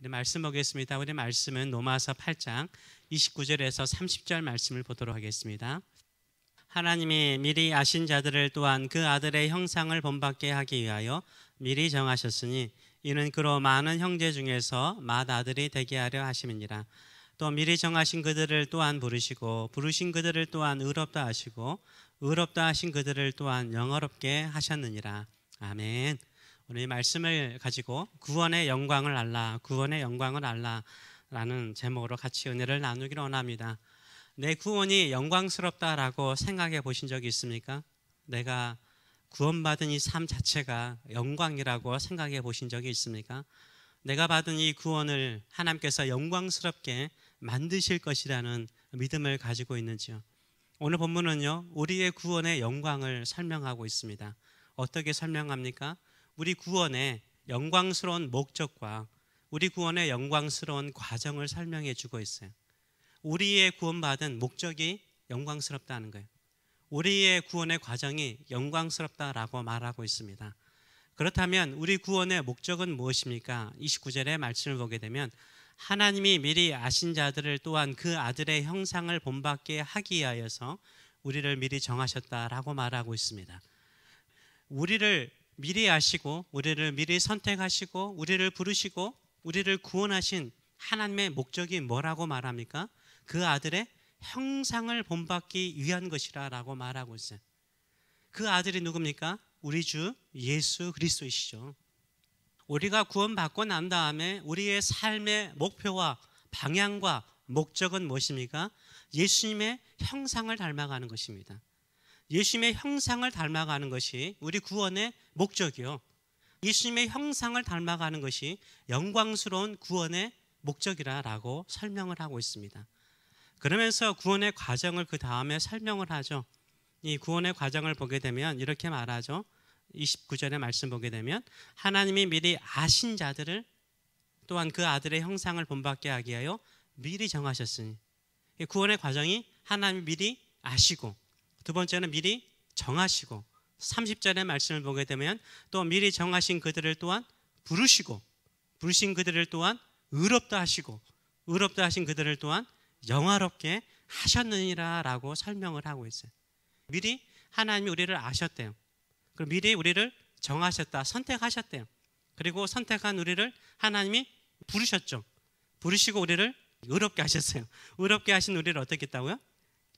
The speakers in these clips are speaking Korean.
우리 말씀 보겠습니다. 우리 말씀은 로마서 8장 29절에서 30절 말씀을 보도록 하겠습니다. 하나님이 미리 아신 자들을 또한 그 아들의 형상을 본받게 하기 위하여 미리 정하셨으니 이는 그로 많은 형제 중에서 맏아들이 되게 하려 하심이니라. 또 미리 정하신 그들을 또한 부르시고 부르신 그들을 또한 의롭다 하시고 의롭다 하신 그들을 또한 영화롭게 하셨느니라. 아멘. 오늘 이 말씀을 가지고 구원의 영광을 알라, 구원의 영광을 알라 라는 제목으로 같이 은혜를 나누기를 원합니다. 내 구원이 영광스럽다라고 생각해 보신 적이 있습니까? 내가 구원받은 이 삶 자체가 영광이라고 생각해 보신 적이 있습니까? 내가 받은 이 구원을 하나님께서 영광스럽게 만드실 것이라는 믿음을 가지고 있는지요? 오늘 본문은요, 우리의 구원의 영광을 설명하고 있습니다. 어떻게 설명합니까? 우리 구원의 영광스러운 목적과 우리 구원의 영광스러운 과정을 설명해 주고 있어요. 우리의 구원받은 목적이 영광스럽다는 거예요. 우리의 구원의 과정이 영광스럽다라고 말하고 있습니다. 그렇다면 우리 구원의 목적은 무엇입니까? 29절의 말씀을 보게 되면 하나님이 미리 아신 자들을 또한 그 아들의 형상을 본받게 하기 위하여서 우리를 미리 정하셨다라고 말하고 있습니다. 우리를 미리 아시고 우리를 미리 선택하시고 우리를 부르시고 우리를 구원하신 하나님의 목적이 뭐라고 말합니까? 그 아들의 형상을 본받기 위한 것이라고 말하고 있어요. 그 아들이 누굽니까? 우리 주 예수 그리스도이시죠. 우리가 구원받고 난 다음에 우리의 삶의 목표와 방향과 목적은 무엇입니까? 예수님의 형상을 닮아가는 것입니다. 예수님의 형상을 닮아가는 것이 우리 구원의 목적이요. 예수님의 형상을 닮아가는 것이 영광스러운 구원의 목적이라고 설명을 하고 있습니다. 그러면서 구원의 과정을 그 다음에 설명을 하죠. 이 구원의 과정을 보게 되면 이렇게 말하죠. 29절의 말씀 보게 되면 하나님이 미리 아신 자들을 또한 그 아들의 형상을 본받게 하기 위하여 미리 정하셨으니, 구원의 과정이 하나님이 미리 아시고, 두 번째는 미리 정하시고, 30절의 말씀을 보게 되면 또 미리 정하신 그들을 또한 부르시고 부르신 그들을 또한 의롭다 하시고 의롭다 하신 그들을 또한 영화롭게 하셨느니라 라고 설명을 하고 있어요. 미리 하나님이 우리를 아셨대요. 그리고 미리 우리를 정하셨다, 선택하셨대요. 그리고 선택한 우리를 하나님이 부르셨죠. 부르시고 우리를 의롭게 하셨어요. 의롭게 하신 우리를 어떻게 했다고요?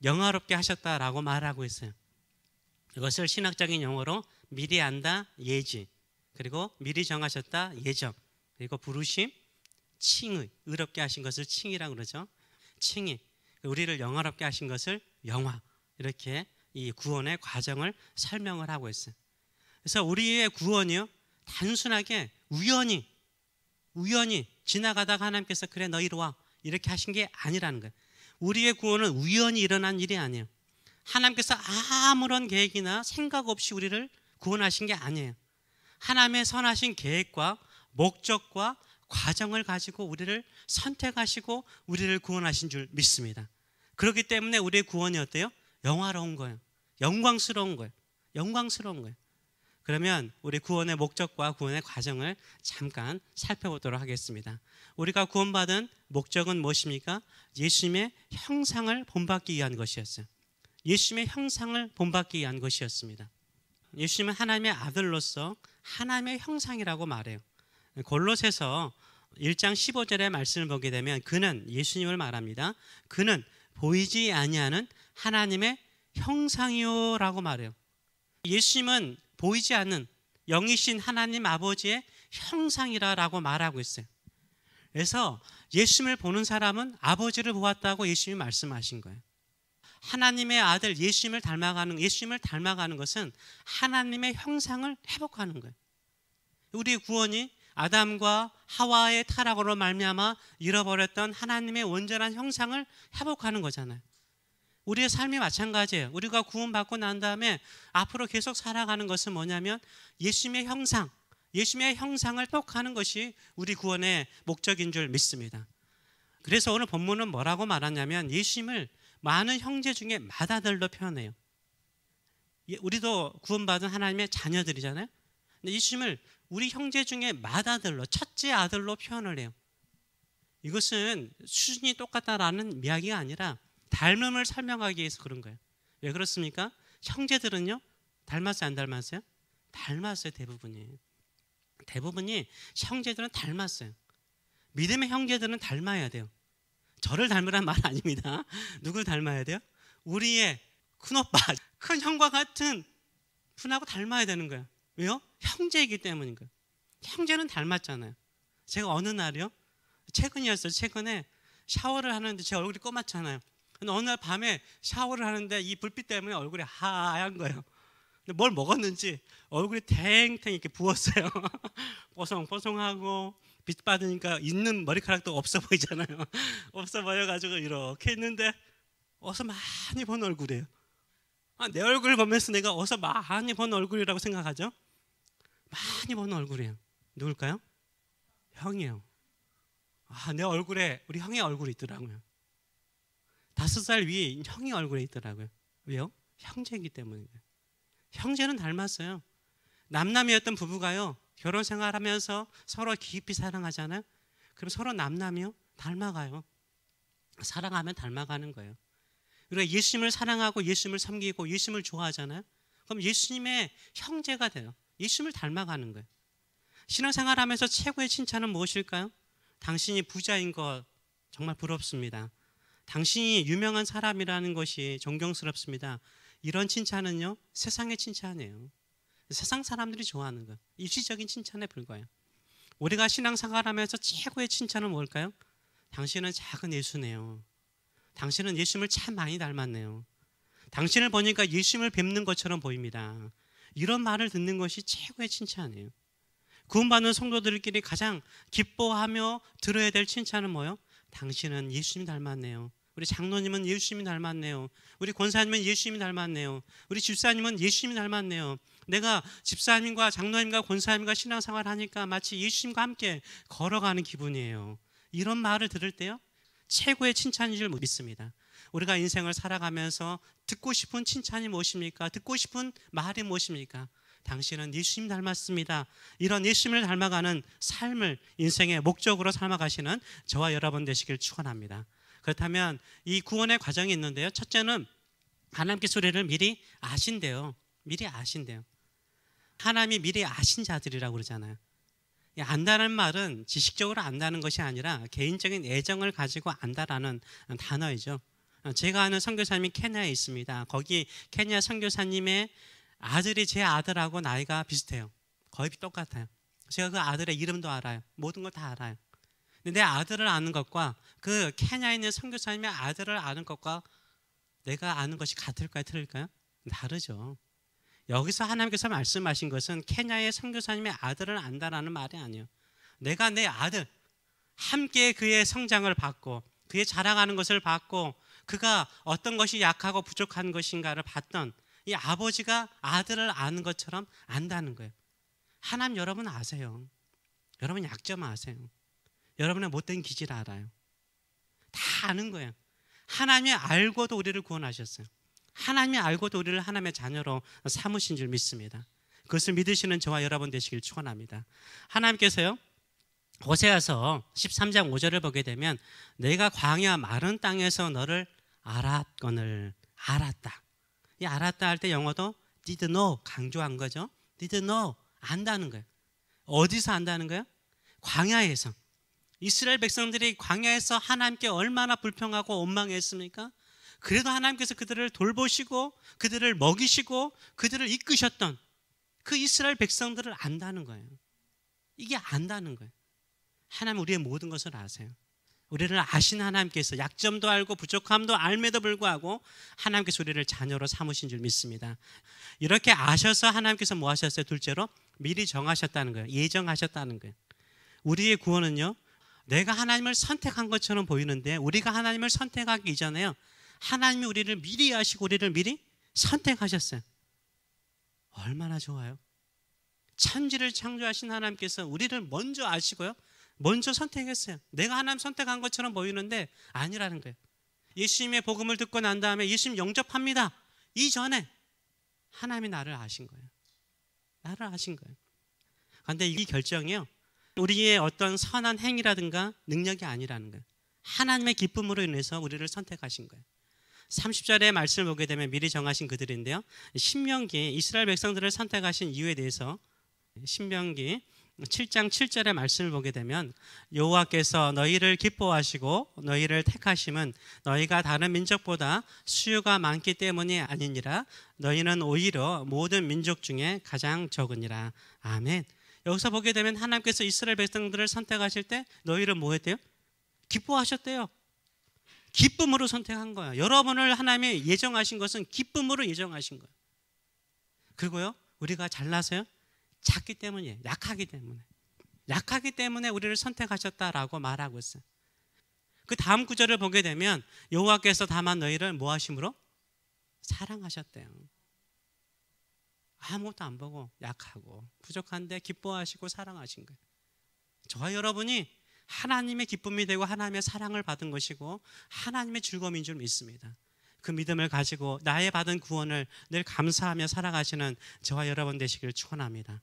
영화롭게 하셨다라고 말하고 있어요. 이것을 신학적인 용어로 미리 안다, 예지, 그리고 미리 정하셨다, 예정, 그리고 부르심, 칭의, 의롭게 하신 것을 칭이라고 그러죠. 칭의, 우리를 영화롭게 하신 것을 영화, 이렇게 이 구원의 과정을 설명을 하고 있어요. 그래서 우리의 구원이요, 단순하게 우연히 지나가다가 하나님께서 그래 너 이리 와 이렇게 하신 게 아니라는 거예요. 우리의 구원은 우연히 일어난 일이 아니에요. 하나님께서 아무런 계획이나 생각 없이 우리를 구원하신 게 아니에요. 하나님의 선하신 계획과 목적과 과정을 가지고 우리를 선택하시고 우리를 구원하신 줄 믿습니다. 그렇기 때문에 우리의 구원이 어때요? 영화로운 거예요. 영광스러운 거예요. 영광스러운 거예요. 그러면 우리 구원의 목적과 구원의 과정을 잠깐 살펴보도록 하겠습니다. 우리가 구원받은 목적은 무엇입니까? 예수님의 형상을 본받기 위한 것이었어요. 예수님의 형상을 본받기 위한 것이었습니다. 예수님은 하나님의 아들로서 하나님의 형상이라고 말해요. 골로새서 1장 15절의 말씀을 보게 되면 그는, 예수님을 말합니다. 그는 보이지 아니하는 하나님의 형상이요 라고 말해요. 예수님은 보이지 않는 영이신 하나님 아버지의 형상이라고 말하고 있어요. 그래서 예수님을 보는 사람은 아버지를 보았다고 예수님이 말씀하신 거예요. 하나님의 아들 예수님을 닮아가는 것은 하나님의 형상을 회복하는 거예요. 우리의 구원이 아담과 하와의 타락으로 말미암아 잃어버렸던 하나님의 온전한 형상을 회복하는 거잖아요. 우리의 삶이 마찬가지예요. 우리가 구원받고 난 다음에 앞으로 계속 살아가는 것은 뭐냐면 예수님의 형상을 회복하는 것이 우리 구원의 목적인 줄 믿습니다. 그래서 오늘 본문은 뭐라고 말하냐면 예수님을 많은 형제 중에 맏아들로 표현해요. 우리도 구원받은 하나님의 자녀들이잖아요. 근데 예수님을 우리 형제 중에 맏아들로, 첫째 아들로 표현을 해요. 이것은 수준이 똑같다라는 이야기가 아니라 닮음을 설명하기 위해서 그런 거예요. 왜 그렇습니까? 형제들은요, 닮았어요, 안 닮았어요? 닮았어요. 대부분이 형제들은 닮았어요. 믿음의 형제들은 닮아야 돼요. 저를 닮으란 말 아닙니다. 누굴 닮아야 돼요? 우리의 큰오빠, 큰 형과 같은 분하고 닮아야 되는 거예요. 왜요? 형제이기 때문인 거예요. 형제는 닮았잖아요. 제가 어느 날이요? 최근이었어요. 최근에 샤워를 하는데 제 얼굴이 검았잖아요. 근데 어느 날 밤에 샤워를 하는데 이 불빛 때문에 얼굴이 하얀 거예요. 근데 뭘 먹었는지 얼굴이 탱탱 이렇게 부었어요. 뽀송뽀송하고 빛 받으니까 있는 머리카락도 없어 보이잖아요. 없어 보여가지고 이렇게 있는데 어서 많이 본 얼굴이에요. 내 얼굴을 보면서 내가 어서 많이 본 얼굴이라고 생각하죠? 많이 본 얼굴이에요. 누굴까요? 형이에요. 내 얼굴에 우리 형의 얼굴이 있더라고요. 5살 위에 형의 얼굴이 있더라고요. 왜요? 형제이기 때문이에요. 형제는 닮았어요. 남남이었던 부부가요, 결혼 생활하면서 서로 깊이 사랑하잖아요. 그럼 서로 남남이요, 닮아가요. 사랑하면 닮아가는 거예요. 우리가 예수님을 사랑하고 예수님을 섬기고 예수님을 좋아하잖아요. 그럼 예수님의 형제가 돼요. 예수님을 닮아가는 거예요. 신앙생활하면서 최고의 칭찬은 무엇일까요? 당신이 부자인 것 정말 부럽습니다. 당신이 유명한 사람이라는 것이 존경스럽습니다. 이런 칭찬은요, 세상의 칭찬이에요. 세상 사람들이 좋아하는 거, 일시적인 칭찬에 불과해요. 우리가 신앙생활하면서 최고의 칭찬은 뭘까요? 당신은 작은 예수네요. 당신은 예수님을 참 많이 닮았네요. 당신을 보니까 예수님을 뵙는 것처럼 보입니다. 이런 말을 듣는 것이 최고의 칭찬이에요. 구원받는 성도들끼리 가장 기뻐하며 들어야 될 칭찬은 뭐예요? 당신은 예수님 닮았네요. 우리 장로님은 예수님이 닮았네요. 우리 권사님은 예수님이 닮았네요. 우리 집사님은 예수님이 닮았네요. 내가 집사님과 장로님과 권사님과 신앙생활 하니까 마치 예수님과 함께 걸어가는 기분이에요. 이런 말을 들을 때요, 최고의 칭찬인 줄 믿습니다. 우리가 인생을 살아가면서 듣고 싶은 칭찬이 무엇입니까? 듣고 싶은 말이 무엇입니까? 당신은 예수님 닮았습니다. 이런 예수님을 닮아가는 삶을 인생의 목적으로 삼아가시는 저와 여러분 되시길 축원합니다. 그렇다면 이 구원의 과정이 있는데요, 첫째는 하나님께서 우리를 미리 아신대요. 미리 아신대요. 하나님이 미리 아신 자들이라고 그러잖아요. 안다는 말은 지식적으로 안다는 것이 아니라 개인적인 애정을 가지고 안다라는 단어이죠. 제가 아는 선교사님이 케냐에 있습니다. 거기 케냐 선교사님의 아들이 제 아들하고 나이가 비슷해요. 거의 똑같아요. 제가 그 아들의 이름도 알아요. 모든 걸 다 알아요. 근데 내 아들을 아는 것과 그 케냐에 있는 선교사님의 아들을 아는 것과 내가 아는 것이 같을까요? 틀릴까요? 다르죠. 여기서 하나님께서 말씀하신 것은 케냐의 선교사님의 아들을 안다라는 말이 아니에요. 내가 내 아들, 함께 그의 성장을 봤고 그의 자라가는 것을 봤고 그가 어떤 것이 약하고 부족한 것인가를 봤던 이 아버지가 아들을 아는 것처럼 안다는 거예요. 하나님 여러분 아세요. 여러분 약점 아세요. 여러분의 못된 기질을 알아요. 다 아는 거예요. 하나님이 알고도 우리를 구원하셨어요. 하나님이 알고도 우리를 하나님의 자녀로 삼으신 줄 믿습니다. 그것을 믿으시는 저와 여러분 되시길 축원합니다. 하나님께서요, 호세아서 13장 5절을 보게 되면 내가 광야 마른 땅에서 너를 알았거늘, 알았다. 이 알았다 할 때 영어도 did know, 강조한 거죠. did know, 안다는 거예요. 어디서 안다는 거예요? 광야에서. 이스라엘 백성들이 광야에서 하나님께 얼마나 불평하고 원망했습니까? 그래도 하나님께서 그들을 돌보시고 그들을 먹이시고 그들을 이끄셨던 그 이스라엘 백성들을 안다는 거예요. 이게 안다는 거예요. 하나님 우리의 모든 것을 아세요. 우리를 아신 하나님께서 약점도 알고 부족함도 알매도 불구하고 하나님께서 우리를 자녀로 삼으신 줄 믿습니다. 이렇게 아셔서 하나님께서 뭐 하셨어요? 둘째로 미리 정하셨다는 거예요. 예정하셨다는 거예요. 우리의 구원은요, 내가 하나님을 선택한 것처럼 보이는데 우리가 하나님을 선택하기 이전에요, 하나님이 우리를 미리 아시고 우리를 미리 선택하셨어요. 얼마나 좋아요. 천지를 창조하신 하나님께서 우리를 먼저 아시고요, 먼저 선택했어요. 내가 하나님 선택한 것처럼 보이는데 아니라는 거예요. 예수님의 복음을 듣고 난 다음에 예수님 영접합니다. 이전에 하나님이 나를 아신 거예요. 나를 아신 거예요. 그런데 이 결정이요, 우리의 어떤 선한 행위라든가 능력이 아니라는 거예요. 하나님의 기쁨으로 인해서 우리를 선택하신 거예요. 30절의 말씀을 보게 되면 미리 정하신 그들인데요. 신명기 이스라엘 백성들을 선택하신 이유에 대해서 신명기 7장 7절의 말씀을 보게 되면 여호와께서 너희를 기뻐하시고 너희를 택하심은 너희가 다른 민족보다 수요가 많기 때문이 아니니라. 너희는 오히려 모든 민족 중에 가장 적으니라. 아멘. 여기서 보게 되면 하나님께서 이스라엘 백성들을 선택하실 때 너희를 뭐 했대요? 기뻐하셨대요. 기쁨으로 선택한 거야. 여러분을 하나님이 예정하신 것은 기쁨으로 예정하신 거예요. 그리고요, 우리가 잘나서요? 작기 때문이에요. 약하기 때문에. 약하기 때문에 우리를 선택하셨다라고 말하고 있어요. 그 다음 구절을 보게 되면 여호와께서 다만 너희를 뭐 하심으로? 사랑하셨대요. 아무것도 안 보고 약하고 부족한데 기뻐하시고 사랑하신 거예요. 저와 여러분이 하나님의 기쁨이 되고 하나님의 사랑을 받은 것이고 하나님의 즐거움인 줄 믿습니다. 그 믿음을 가지고 나의 받은 구원을 늘 감사하며 살아가시는 저와 여러분 되시길 축원합니다.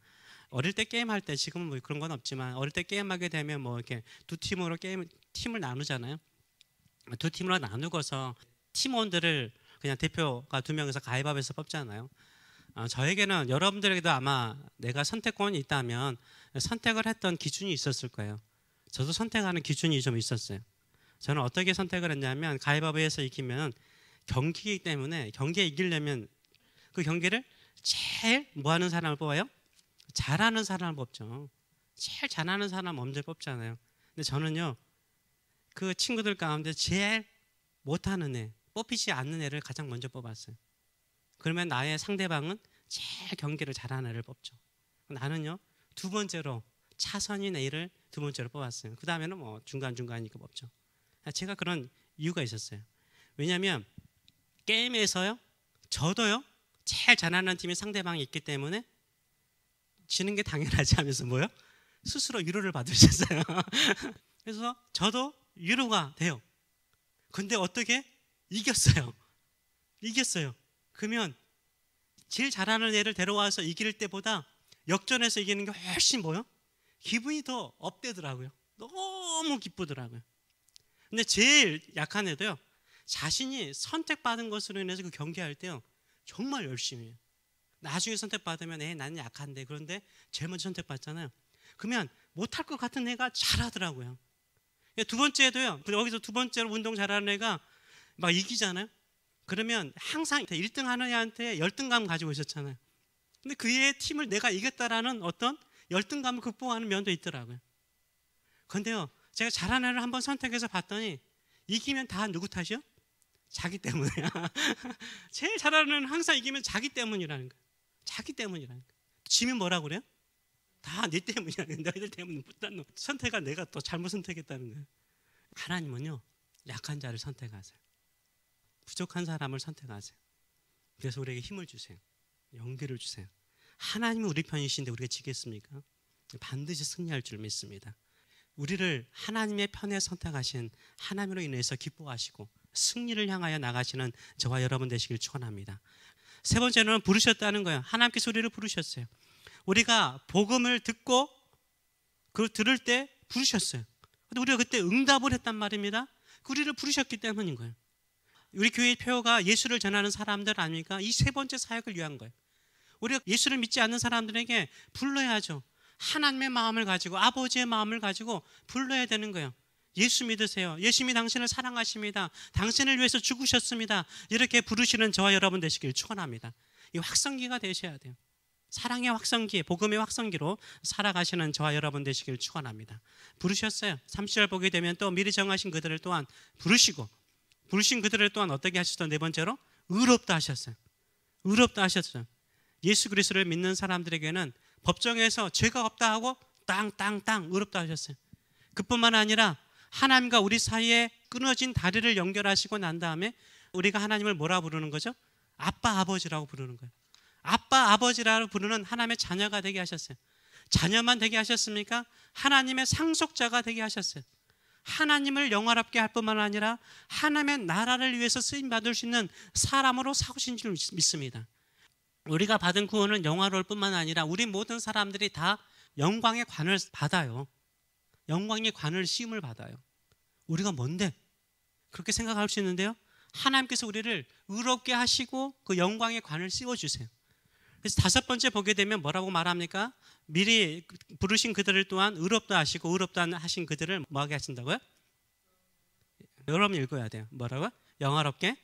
어릴 때 게임할 때, 지금은 뭐 그런 건 없지만 어릴 때 게임하게 되면 뭐 이렇게 두 팀으로 팀을 나누잖아요. 두 팀으로 나누고서 팀원들을 그냥 대표가 2명에서 가위바위보해서 뽑잖아요. 저에게는 여러분들에게도 아마 내가 선택권이 있다면 선택을 했던 기준이 있었을 거예요. 저도 선택하는 기준이 좀 있었어요. 저는 어떻게 선택을 했냐면 가위바위보에서 이기면 경기이기 때문에 경기에 이기려면 그 경기를 제일 뭐 하는 사람을 뽑아요? 잘하는 사람을 뽑죠. 제일 잘하는 사람 먼저 뽑잖아요. 근데 저는요, 그 친구들 가운데 제일 못하는 애, 뽑히지 않는 애를 가장 먼저 뽑았어요. 그러면 나의 상대방은 제일 경기를 잘하는 애를 뽑죠. 나는요, 두 번째로 차선인 애를 두 번째로 뽑았어요. 그 다음에는 뭐 중간중간이니까 뽑죠. 제가 그런 이유가 있었어요. 왜냐하면 게임에서요, 저도요, 제일 잘하는 팀이 상대방이 있기 때문에 지는 게 당연하지 하면서 뭐요? 스스로 위로를 받으셨어요. 그래서 저도 위로가 돼요. 근데 어떻게? 이겼어요. 이겼어요. 그러면 제일 잘하는 애를 데려와서 이길 때보다 역전해서 이기는 게 훨씬 뭐요? 기분이 더 업되더라고요. 너무 기쁘더라고요. 근데 제일 약한 애도요, 자신이 선택받은 것으로 인해서 그 경기할 때요, 정말 열심히 해요. 나중에 선택받으면 나는 약한데, 그런데 제일 먼저 선택받잖아요. 그러면 못할 것 같은 애가 잘하더라고요. 두 번째도요, 여기서 두 번째로 운동 잘하는 애가 막 이기잖아요. 그러면 항상 1등 하는 애한테 열등감 가지고 있었잖아요. 근데 그의 팀을 내가 이겼다라는 어떤 열등감을 극복하는 면도 있더라고요. 그런데요, 제가 잘하는 애를 한번 선택해서 봤더니 이기면 다 누구 탓이요? 자기 때문이야. 제일 잘하는 애는 항상 이기면 자기 때문이라는 거예요. 자기 때문이라는 거예요. 지면 뭐라고 그래요? 다 네 때문이야. 너희들 때문에 못한 선택을 내가 또 잘못 선택했다는 거예요. 하나님은요, 약한 자를 선택하세요. 부족한 사람을 선택하세요. 그래서 우리에게 힘을 주세요. 용기를 주세요. 하나님은 우리 편이신데 우리가 지겠습니까? 반드시 승리할 줄 믿습니다. 우리를 하나님의 편에 선택하신 하나님으로 인해서 기뻐하시고 승리를 향하여 나가시는 저와 여러분 되시길 축원합니다. 세 번째는 부르셨다는 거예요. 하나님께서 우리를 부르셨어요. 우리가 복음을 듣고 그걸 들을 때 부르셨어요. 근데 우리가 그때 응답을 했단 말입니다. 우리를 부르셨기 때문인 거예요. 우리 교회의 표어가 예수를 전하는 사람들 아닙니까? 이 세 번째 사역을 위한 거예요. 우리가 예수를 믿지 않는 사람들에게 불러야죠. 하나님의 마음을 가지고, 아버지의 마음을 가지고 불러야 되는 거예요. 예수 믿으세요. 예수님이 당신을 사랑하십니다. 당신을 위해서 죽으셨습니다. 이렇게 부르시는 저와 여러분 되시길 축원합니다. 이 확성기가 되셔야 돼요. 사랑의 확성기, 복음의 확성기로 살아가시는 저와 여러분 되시길 축원합니다. 부르셨어요. 30절 보게 되면 또 미리 정하신 그들을 또한 부르시고, 부르신 그들을 또한 어떻게 하셨어요? 네 번째로 의롭다 하셨어요. 의롭다 하셨어요. 예수 그리스도를 믿는 사람들에게는 법정에서 죄가 없다 하고 땅땅땅 의롭다 하셨어요. 그뿐만 아니라 하나님과 우리 사이에 끊어진 다리를 연결하시고 난 다음에 우리가 하나님을 뭐라 부르는 거죠? 아빠 아버지라고 부르는 거예요. 아빠 아버지라고 부르는 하나님의 자녀가 되게 하셨어요. 자녀만 되게 하셨습니까? 하나님의 상속자가 되게 하셨어요. 하나님을 영화롭게 할 뿐만 아니라 하나님의 나라를 위해서 쓰임받을 수 있는 사람으로 사오신 줄 믿습니다. 우리가 받은 구원은 영화로울 뿐만 아니라 우리 모든 사람들이 다 영광의 관을 받아요. 영광의 관을 씌움을 받아요. 우리가 뭔데? 그렇게 생각할 수 있는데요, 하나님께서 우리를 의롭게 하시고 그 영광의 관을 씌워주세요. 그래서 다섯 번째 보게 되면 뭐라고 말합니까? 미리 부르신 그들을 또한 의롭다 하시고 의롭다 하신 그들을 뭐하게 하신다고요? 여러분 읽어야 돼요. 뭐라고요? 영화롭게.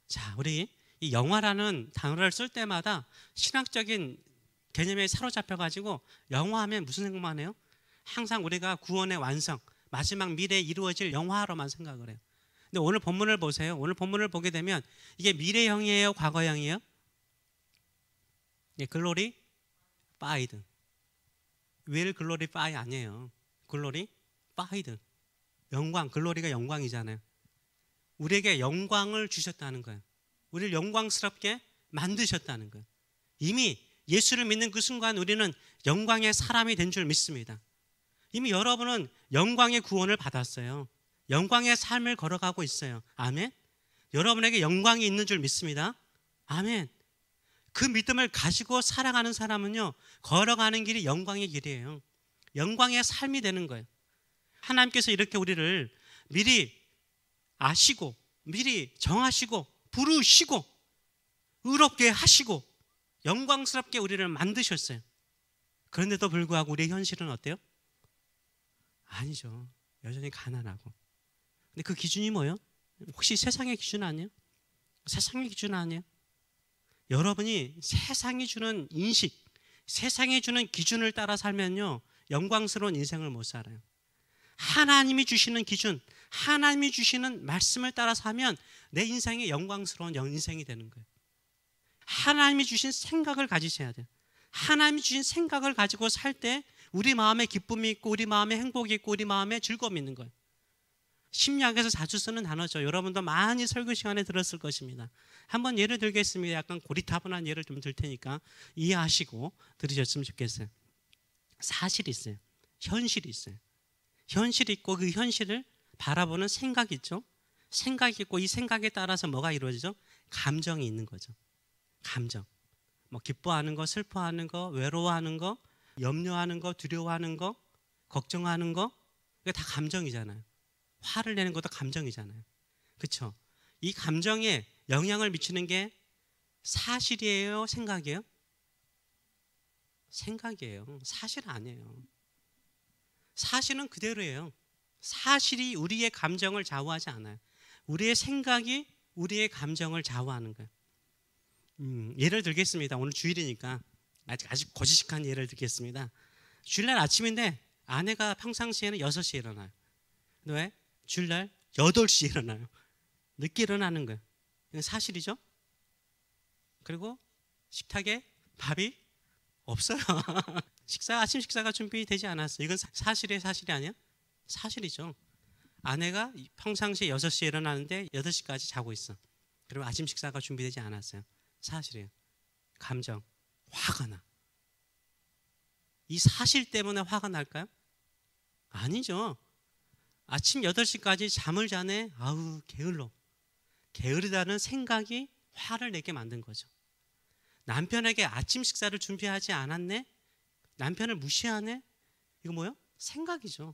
자, 우리 이 영화라는 단어를 쓸 때마다 신학적인 개념에 사로잡혀가지고 영화하면 무슨 생각만 해요? 항상 우리가 구원의 완성, 마지막 미래에 이루어질 영화로만 생각을 해요. 근데 오늘 본문을 보세요. 오늘 본문을 보게 되면 이게 미래형이에요, 과거형이에요? 예, 글로리 파이드. will glorify 아니에요. 글로리 파이드. 영광, 글로리가 영광이잖아요. 우리에게 영광을 주셨다는 거예요. 우리를 영광스럽게 만드셨다는 거예요. 이미 예수를 믿는 그 순간 우리는 영광의 사람이 된 줄 믿습니다. 이미 여러분은 영광의 구원을 받았어요. 영광의 삶을 걸어가고 있어요. 아멘. 여러분에게 영광이 있는 줄 믿습니다. 아멘. 그 믿음을 가지고 살아가는 사람은요, 걸어가는 길이 영광의 길이에요. 영광의 삶이 되는 거예요. 하나님께서 이렇게 우리를 미리 아시고 미리 정하시고 부르시고 의롭게 하시고 영광스럽게 우리를 만드셨어요. 그런데도 불구하고 우리의 현실은 어때요? 아니죠. 여전히 가난하고. 근데 그 기준이 뭐예요? 혹시 세상의 기준 아니에요? 세상의 기준 아니에요? 여러분이 세상이 주는 인식, 세상이 주는 기준을 따라 살면요, 영광스러운 인생을 못 살아요. 하나님이 주시는 기준, 하나님이 주시는 말씀을 따라 사면 내 인생이 영광스러운 인생이 되는 거예요. 하나님이 주신 생각을 가지셔야 돼요. 하나님이 주신 생각을 가지고 살 때 우리 마음에 기쁨이 있고 우리 마음에 행복이 있고 우리 마음에 즐거움이 있는 거예요. 심리학에서 자주 쓰는 단어죠. 여러분도 많이 설교 시간에 들었을 것입니다. 한번 예를 들겠습니다. 약간 고리타분한 예를 좀 들 테니까 이해하시고 들으셨으면 좋겠어요. 사실이 있어요. 현실이 있어요. 현실이 있고 그 현실을 바라보는 생각이 있죠. 생각이 있고 이 생각에 따라서 뭐가 이루어지죠? 감정이 있는 거죠. 감정. 뭐 기뻐하는 거, 슬퍼하는 거, 외로워하는 거, 염려하는 거, 두려워하는 거, 걱정하는 거, 이게 다 감정이잖아요. 화를 내는 것도 감정이잖아요. 그렇죠? 이 감정에 영향을 미치는 게 사실이에요, 생각이에요? 생각이에요. 사실 아니에요. 사실은 그대로예요. 사실이 우리의 감정을 좌우하지 않아요. 우리의 생각이 우리의 감정을 좌우하는 거예요. 예를 들겠습니다. 오늘 주일이니까 아주 거시식한 예를 들겠습니다. 주일날 아침인데 아내가 평상시에는 6시에 일어나요. 왜? 주일날 8시에 일어나요. 늦게 일어나는 거예요. 이건 사실이죠? 그리고 식탁에 밥이 없어요. 아침 식사가 준비되지 않았어요. 이건 사실이 아니야? 사실이죠. 아내가 평상시에 6시에 일어나는데 8시까지 자고 있어. 그리고 아침 식사가 준비되지 않았어요. 사실이에요. 감정, 화가 나. 이 사실 때문에 화가 날까요? 아니죠. 아침 8시까지 잠을 자네. 아우 게을러. 게으르다는 생각이 화를 내게 만든 거죠. 남편에게 아침 식사를 준비하지 않았네. 남편을 무시하네. 이거 뭐예요? 생각이죠.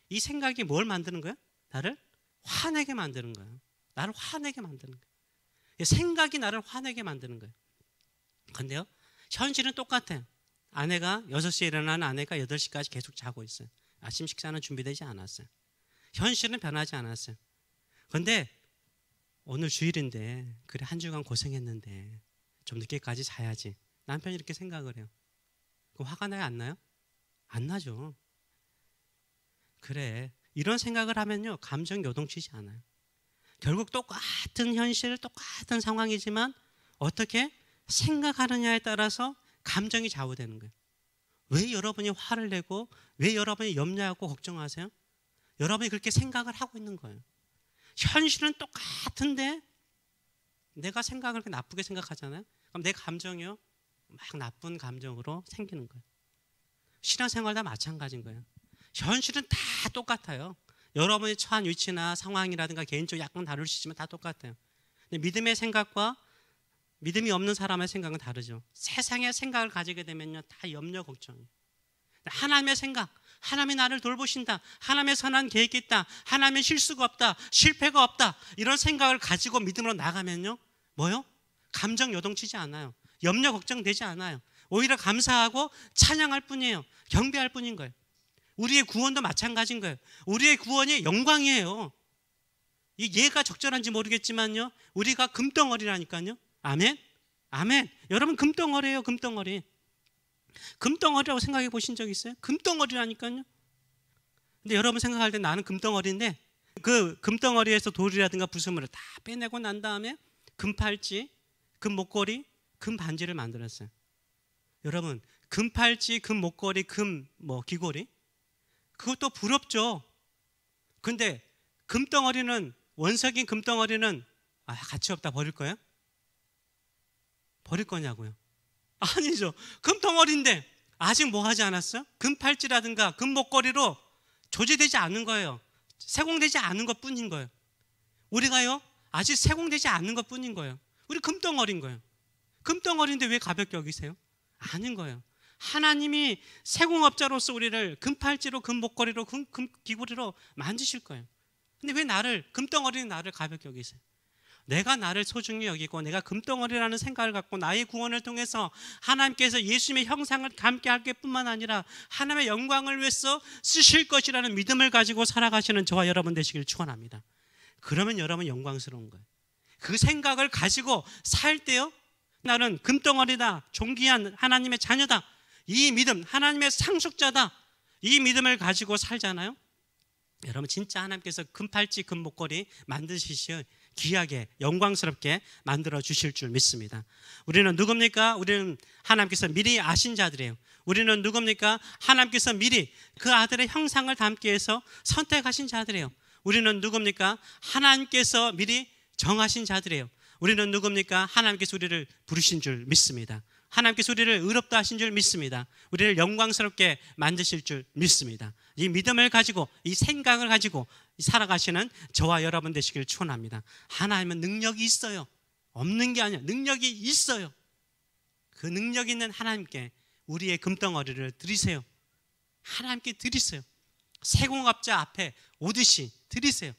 이 생각이 뭘 만드는 거예요? 나를 화내게 만드는 거예요. 나를 화내게 만드는 거예요. 생각이 나를 화내게 만드는 거예요. 그런데요, 현실은 똑같아요. 아내가 6시에 일어나는 아내가 8시까지 계속 자고 있어요. 아침 식사는 준비되지 않았어요. 현실은 변하지 않았어요. 그런데 오늘 주일인데 그래 한 주간 고생했는데 좀 늦게까지 자야지. 남편이 이렇게 생각을 해요. 그럼 화가 나요? 안 나요? 안 나죠. 그래, 이런 생각을 하면요, 감정 요동치지 않아요. 결국 똑같은 현실, 똑같은 상황이지만 어떻게 생각하느냐에 따라서 감정이 좌우되는 거예요. 왜 여러분이 화를 내고 왜 여러분이 염려하고 걱정하세요? 여러분이 그렇게 생각을 하고 있는 거예요. 현실은 똑같은데 내가 생각을 그렇게 나쁘게 생각하잖아요. 그럼 내 감정이요, 막 나쁜 감정으로 생기는 거예요. 신앙생활 다 마찬가지인 거예요. 현실은 다 똑같아요. 여러분이 처한 위치나 상황이라든가 개인적으로 약간 다를 수 있지만 다 똑같아요. 근데 믿음의 생각과 믿음이 없는 사람의 생각은 다르죠. 세상의 생각을 가지게 되면요, 다 염려, 걱정이에요. 하나님의 생각, 하나님이 나를 돌보신다, 하나님의 선한 계획이 있다, 하나님의 실수가 없다, 실패가 없다, 이런 생각을 가지고 믿음으로 나가면요, 뭐요? 감정 요동치지 않아요. 염려 걱정되지 않아요. 오히려 감사하고 찬양할 뿐이에요. 경배할 뿐인 거예요. 우리의 구원도 마찬가지인 거예요. 우리의 구원이 영광이에요. 얘가 적절한지 모르겠지만요, 우리가 금덩어리라니까요. 아멘? 아멘. 여러분, 금덩어리예요. 금덩어리. 금덩어리라고 생각해 보신 적 있어요? 금덩어리라니까요. 근데 여러분 생각할 때 나는 금덩어리인데, 그 금덩어리에서 돌이라든가 부수물을 다 빼내고 난 다음에 금팔찌, 금목걸이, 금반지를 만들었어요. 여러분, 금팔찌, 금목걸이, 귀걸이, 그것도 부럽죠. 근데 금덩어리는, 원석인 금덩어리는 가치 없다, 버릴 거예요? 버릴 거냐고요? 아니죠. 금덩어리인데 아직 뭐 하지 않았어요? 금팔찌라든가 금목걸이로 조제되지 않은 거예요. 세공되지 않은 것 뿐인 거예요. 우리가요, 아직 세공되지 않는 것 뿐인 거예요. 우리 금덩어리인 거예요. 금덩어리인데 왜 가볍게 여기세요? 아닌 거예요. 하나님이 세공업자로서 우리를 금팔찌로, 금목걸이로, 금귀걸이로 만드실 거예요. 근데 왜 금덩어리는 나를 가볍게 여기세요? 내가 나를 소중히 여기고 내가 금덩어리라는 생각을 갖고 나의 구원을 통해서 하나님께서 예수님의 형상을 함께 할 뿐만 아니라 하나님의 영광을 위해서 쓰실 것이라는 믿음을 가지고 살아가시는 저와 여러분 되시길 축원합니다. 그러면 여러분 영광스러운 거예요. 그 생각을 가지고 살 때요, 나는 금덩어리다, 존귀한 하나님의 자녀다, 이 믿음, 하나님의 상속자다, 이 믿음을 가지고 살잖아요. 여러분, 진짜 하나님께서 금팔찌, 금목걸이 만드시시어 귀하게 영광스럽게 만들어 주실 줄 믿습니다. 우리는 누굽니까? 우리는 하나님께서 미리 아신 자들이에요. 우리는 누굽니까? 하나님께서 미리 그 아들의 형상을 담기 위해서 선택하신 자들이에요. 우리는 누굽니까? 하나님께서 미리 정하신 자들이에요. 우리는 누굽니까? 하나님께서 우리를 부르신 줄 믿습니다. 하나님께서 우리를 의롭다 하신 줄 믿습니다. 우리를 영광스럽게 만드실 줄 믿습니다. 이 믿음을 가지고, 이 생각을 가지고 살아가시는 저와 여러분 되시길 축원합니다. 하나님은 능력이 있어요. 없는 게 아니라 능력이 있어요. 그 능력 있는 하나님께 우리의 금덩어리를 드리세요. 하나님께 드리세요. 세공업자 앞에 오듯이 드리세요.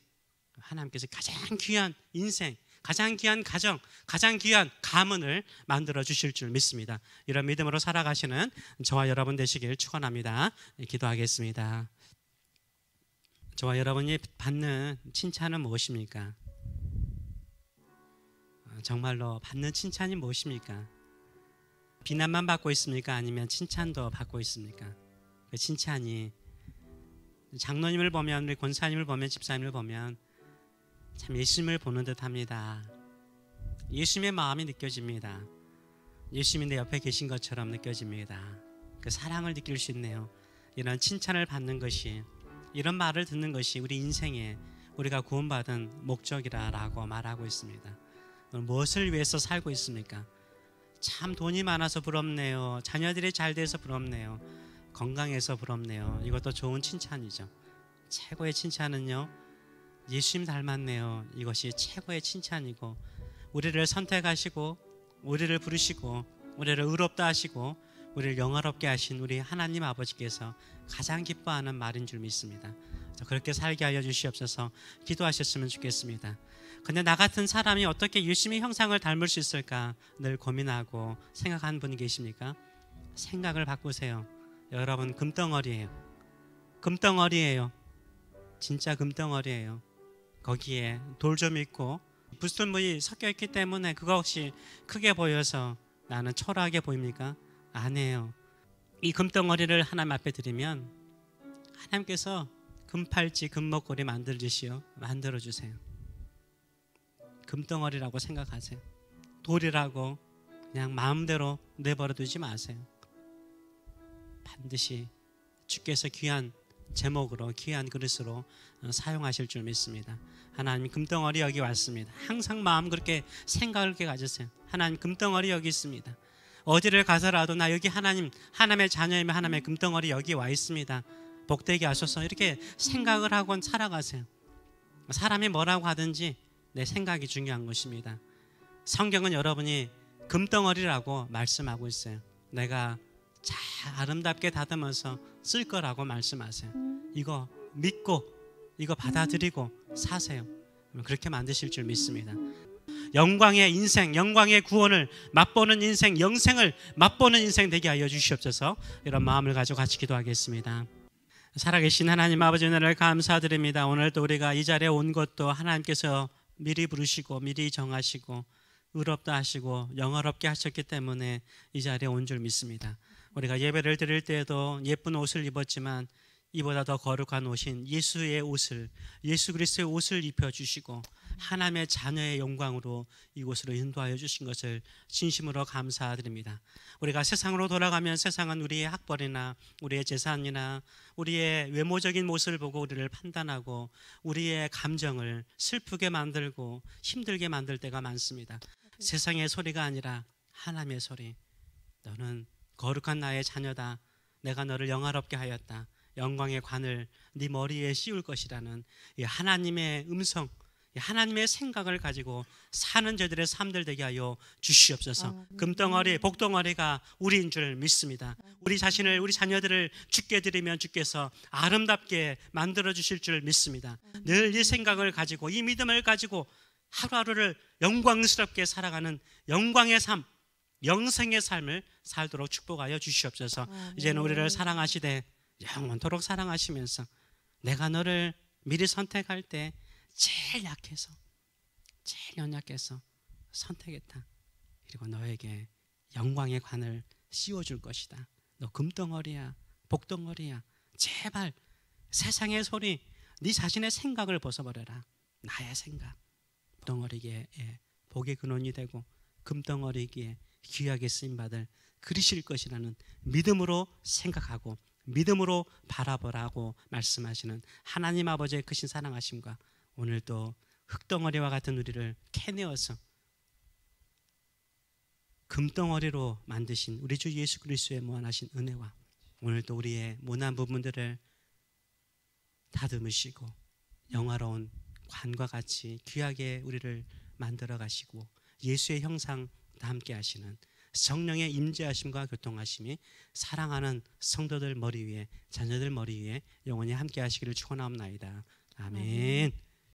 하나님께서 가장 귀한 인생, 가장 귀한 가정, 가장 귀한 가문을 만들어 주실 줄 믿습니다. 이런 믿음으로 살아가시는 저와 여러분 되시길 축원합니다. 기도하겠습니다. 저와 여러분이 받는 칭찬은 무엇입니까? 정말로 받는 칭찬이 무엇입니까? 비난만 받고 있습니까? 아니면 칭찬도 받고 있습니까? 그 칭찬이, 장로님을 보면, 우리 권사님을 보면, 집사님을 보면 참 예수님을 보는 듯합니다. 예수님의 마음이 느껴집니다. 예수님이 내 옆에 계신 것처럼 느껴집니다. 그 사랑을 느낄 수 있네요. 이런 칭찬을 받는 것이, 이런 말을 듣는 것이 우리 인생에 우리가 구원받은 목적이라고 말하고 있습니다. 무엇을 위해서 살고 있습니까? 참 돈이 많아서 부럽네요. 자녀들이 잘 돼서 부럽네요. 건강해서 부럽네요. 이것도 좋은 칭찬이죠. 최고의 칭찬은요, 예수님 닮았네요. 이것이 최고의 칭찬이고, 우리를 선택하시고 우리를 부르시고 우리를 의롭다 하시고 우리를 영화롭게 하신 우리 하나님 아버지께서 가장 기뻐하는 말인 줄 믿습니다. 그렇게 살게 하여 주시옵소서. 기도하셨으면 좋겠습니다. 근데 나 같은 사람이 어떻게 예수님의 형상을 닮을 수 있을까 늘 고민하고 생각하는 분이 계십니까? 생각을 바꾸세요. 여러분, 금덩어리예요. 금덩어리예요. 진짜 금덩어리예요. 거기에 돌 좀 있고 불순물이 섞여 있기 때문에 그것이 크게 보여서 나는 초라하게 보입니까? 아니에요. 이 금덩어리를 하나님 앞에 드리면 하나님께서 금팔찌, 금목걸이 만들어 주세요. 금덩어리라고 생각하세요. 돌이라고 그냥 마음대로 내버려 두지 마세요. 반드시 주께서 귀한 제목으로, 귀한 그릇으로 사용하실 줄 믿습니다. 하나님, 금덩어리 여기 왔습니다. 항상 마음 그렇게 생각을 그렇게 가지세요. 하나님, 금덩어리 여기 있습니다. 어디를 가서라도 나 여기 하나님의 자녀이면 하나님의 금덩어리 여기 와 있습니다. 복되게 하소서. 이렇게 생각을 하고 살아가세요. 사람이 뭐라고 하든지 내 생각이 중요한 것입니다. 성경은 여러분이 금덩어리라고 말씀하고 있어요. 내가 잘 아름답게 다듬어서 쓸 거라고 말씀하세요. 이거 믿고 이거 받아들이고 사세요. 그렇게 만드실 줄 믿습니다. 영광의 인생, 영광의 구원을 맛보는 인생, 영생을 맛보는 인생 되게 하여 주시옵소서. 이런 마음을 가지고 같이 기도하겠습니다. 살아계신 하나님 아버지, 은혜를 감사드립니다. 오늘도 우리가 이 자리에 온 것도 하나님께서 미리 부르시고 미리 정하시고 의롭다 하시고 영화롭게 하셨기 때문에 이 자리에 온 줄 믿습니다. 우리가 예배를 드릴 때에도 예쁜 옷을 입었지만 이보다 더 거룩한 옷인 예수의 옷을, 예수 그리스도의 옷을 입혀주시고 하나님의 자녀의 영광으로 이곳으로 인도하여 주신 것을 진심으로 감사드립니다. 우리가 세상으로 돌아가면 세상은 우리의 학벌이나 우리의 재산이나 우리의 외모적인 모습을 보고 우리를 판단하고 우리의 감정을 슬프게 만들고 힘들게 만들 때가 많습니다. 세상의 소리가 아니라 하나님의 소리, 너는 거룩한 나의 자녀다, 내가 너를 영화롭게 하였다, 영광의 관을 네 머리에 씌울 것이라는 이 하나님의 음성, 하나님의 생각을 가지고 사는 저들의 삶들 되게 하여 주시옵소서. 금덩어리, 복덩어리가 우리인 줄 믿습니다. 우리 자신을, 우리 자녀들을 주께 드리면 주께서 아름답게 만들어 주실 줄 믿습니다. 늘 이 생각을 가지고 이 믿음을 가지고 하루하루를 영광스럽게 살아가는 영광의 삶, 영생의 삶을 살도록 축복하여 주시옵소서. 이제는 우리를 사랑하시되 영원토록 사랑하시면서 내가 너를 미리 선택할 때 제일 약해서, 제일 연약해서 선택했다. 그리고 너에게 영광의 관을 씌워줄 것이다. 너 금덩어리야, 복덩어리야. 제발 세상의 소리, 네 자신의 생각을 벗어버려라. 나의 생각, 복덩어리기에 복의 근원이 되고 금덩어리기에 귀하게 쓰임받을 그리실 것이라는 믿음으로 생각하고 믿음으로 바라보라고 말씀하시는 하나님 아버지의 크신 사랑하심과 오늘도 흙덩어리와 같은 우리를 캐내어서 금덩어리로 만드신 우리 주 예수 그리스도의 무한하신 은혜와 오늘도 우리의 모난 부분들을 다듬으시고 영화로운 관과 같이 귀하게 우리를 만들어 가시고 예수의 형상과 함께 하시는 성령의 임재하심과 교통하심이 사랑하는 성도들 머리 위에, 자녀들 머리 위에 영원히 함께 하시기를 축원하옵나이다. 아멘.